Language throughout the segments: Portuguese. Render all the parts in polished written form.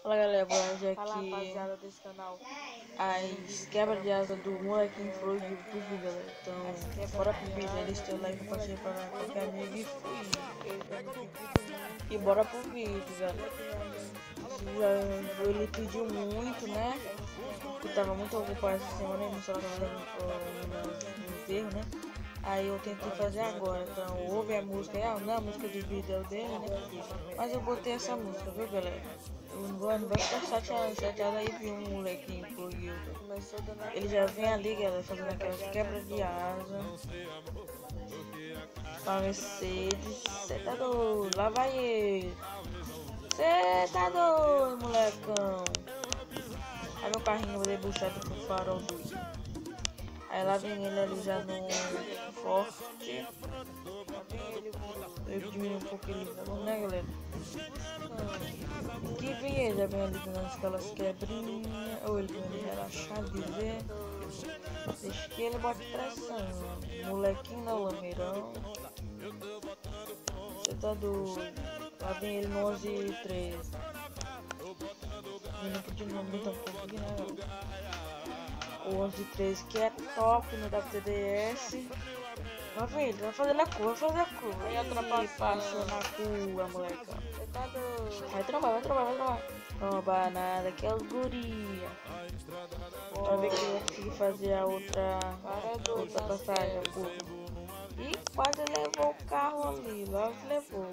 Fala galera, hoje Fala aqui rapaziada desse canal. as quebra de asa do molequinho pro YouTube, galera. Então, bora pro vídeo, deixa o like, compartilha para qualquer amigo e fui. E bora pro vídeo, galera. Ele pediu muito, né? Eu tava muito ocupado essa semana, não só tava nos erros, né? Aí eu tentei fazer agora, então ouve a música, não é a música do vídeo dele, né? Mas eu botei essa música, viu galera? Não vai ficar chateado aí ver um molequinho pro YouTube. Ele já vem ali, galera, fazendo aquelas quebras de asa. Pra Mercedes, cê tá doido, lá vai ele. Cê tá doido, molecão. Aí meu carrinho vai debuxado pro farol do. Aí lá vem ele ali já no forte. Eu diminui um pouco ele, né galera? Que vem ele, já vem ali nas aquelas quebrinhas. Ou ele vem ali relaxado de ver. Deixa que ele bote pressão. Molequinho da lameirão. Você tá doido. Lá vem ele no 11 e 13. Eu não podia não aumentar um pouco aqui, né galera? O 11 e 13 que é top no WTDS. Vai ver ele, vai fazer a curva, vai fazer a curva. Aí passou na curva, molecão. Você tá doido. Vai trombar. Tromba nada, que é os guria. Pra ver que eu vou conseguir fazer a outra passagem, a curva. E quase levou o carro ali, logo levou.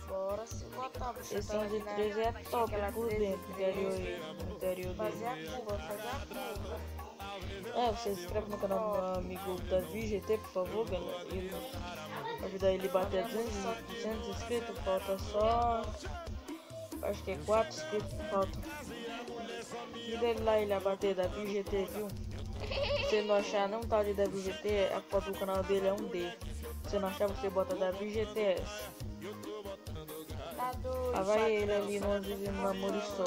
Bora se botar. Esse 11 e 13 é top por dentro, interior fazer a dele. curva, fazer a curva. Você se inscreve no canal do meu amigo Davi GT, por favor, galera. Ele, pra ajudar ele a bater 200 inscritos, falta só. Acho que é 4 inscritos que faltam. E dele lá ele a bater Davi GT, viu? Se você não achar não tal de Davi GT, a foto do canal dele é um D. Se você não achar, você bota Davi GTS. Tá doido. Lá vai ele ali no namoro só.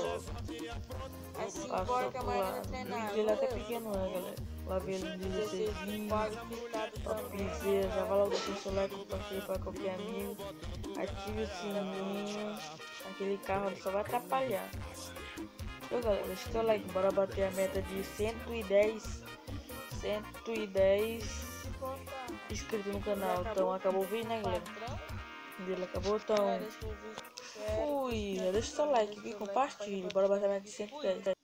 Assim, bora que amanhã ele vai treinar. Ele é até pequeno, né, galera? Lá vem ele no 16 vídeos. Já vai logo com o seu like, compartilha para qualquer amigo. Ative o sininho. Aquele carro só vai atrapalhar. Então, galera, deixa o seu like. Bora bater a meta de 110 inscritos no canal. Então, acabou o vídeo, né, galera? Ele acabou, então. Fui. Deixa o seu like e compartilhe. Bora bater a meta de 110.